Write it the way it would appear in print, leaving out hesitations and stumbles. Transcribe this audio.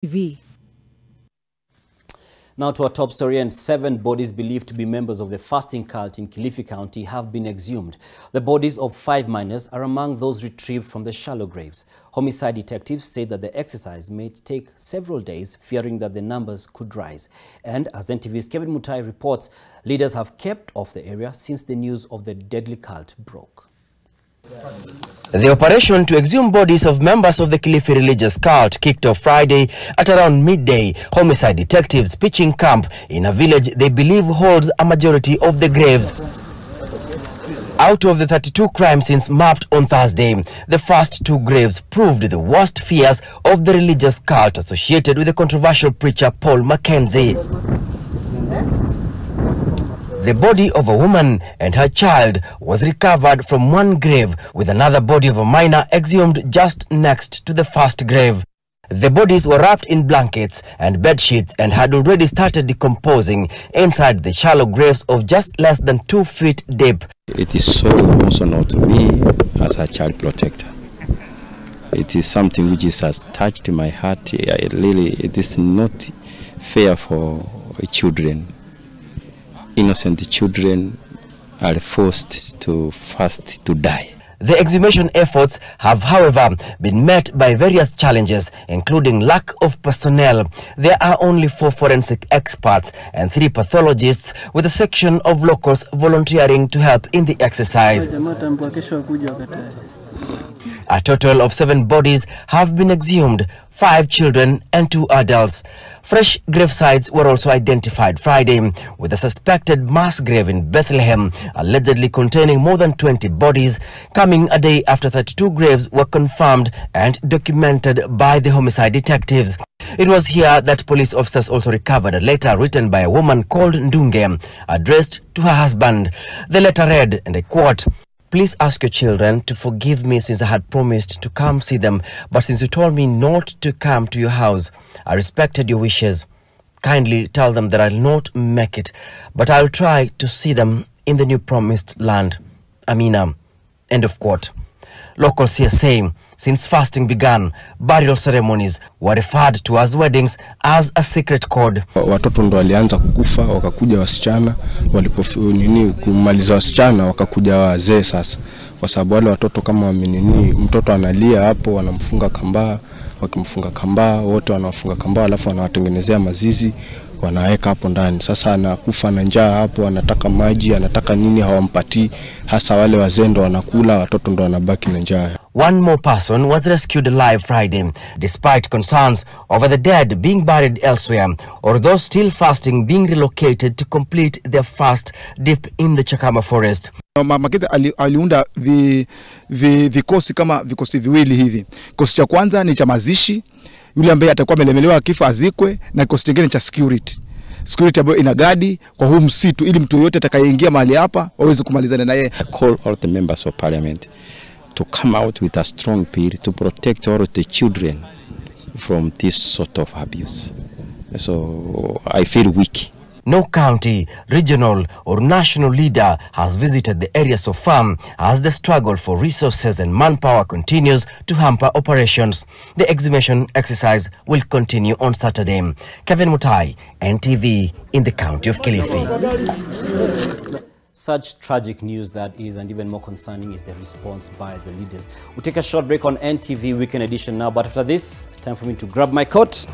TV. Now to our top story, and 7 bodies believed to be members of the fasting cult in Kilifi County have been exhumed. The bodies of 5 minors are among those retrieved from the shallow graves. Homicide detectives say that the exercise may take several days, fearing that the numbers could rise. And as NTV's Kevin Mutai reports, leaders have kept off the area since the news of the deadly cult broke. The operation to exhume bodies of members of the Kilifi religious cult kicked off Friday at around midday. Homicide detectives pitching camp in a village they believe holds a majority of the graves. Out of the 32 crime scenes mapped on Thursday, the first 2 graves proved the worst fears of the religious cult associated with the controversial preacher Paul Mackenzie. The body of a woman and her child was recovered from one grave, with another body of a minor exhumed just next to the first grave. The bodies were wrapped in blankets and bed sheets and had already started decomposing inside the shallow graves of just less than 2 feet deep. It is so emotional to me as a child protector. It is something which has touched my heart. It is not fair for children. Innocent children are forced to fast to die. The exhumation efforts have, however, been met by various challenges, including lack of personnel. There are only 4 forensic experts and 3 pathologists, with a section of locals volunteering to help in the exercise. A total of 7 bodies have been exhumed, 5 children and 2 adults. Fresh grave sites were also identified Friday, with a suspected mass grave in Bethlehem, allegedly containing more than 20 bodies, coming a day after 32 graves were confirmed and documented by the homicide detectives. It was here that police officers also recovered a letter written by a woman called Ndunge, addressed to her husband. The letter read, and I quote, "Please ask your children to forgive me, since I had promised to come see them, but since you told me not to come to your house, I respected your wishes. Kindly tell them that I'll not make it, but I'll try to see them in the new promised land. Amina." End of quote. Locals here saying, since fasting began, burial ceremonies were referred to as weddings as a secret code. Watoto ndo walianza kukufa, wakakuja wasichana, kumaliza wasichana wakakuja wazee sasa. Kwa sababu wale watoto kama wamenini, mtoto analia hapo, wanamfunga kambaa, wakimfunga kambaa, wote wanafunga kambaa, alafu wanawatengenezea mazizi, wanaweka hapo ndani. Sasa anakufa na njaa hapo, anataka maji, anataka nini, hawampati. Hasa wale wazee ndo wanakula, watoto ndo wanabaki na njaa. One more person was rescued alive Friday, despite concerns over the dead being buried elsewhere, or those still fasting being relocated to complete their fast deep in the Chakama forest. Makete aliunda vikosi kama vikosi viwili hivi. Kikosi cha kwanza ni cha mazishi, yule ambaye atakuwa amelemelewa kifa azikwe, na kikosi kingine cha security ambayo inagadi kwa huu msitu, ili mtu yote atakayeingia mahali hapa waweze kumalizana na yeye. I call all the members of parliament to come out with a strong plea to protect all the children from this sort of abuse. So I feel weak. No county, regional or national leader has visited the area so far, as the struggle for resources and manpower continues to hamper operations. The exhumation exercise will continue on Saturday. Kevin Mutai, NTV, in the county of Kilifi. Such tragic news that is, and even more concerning, is the response by the leaders. We'll take a short break on NTV Weekend Edition now, but after this, time for me to grab my coat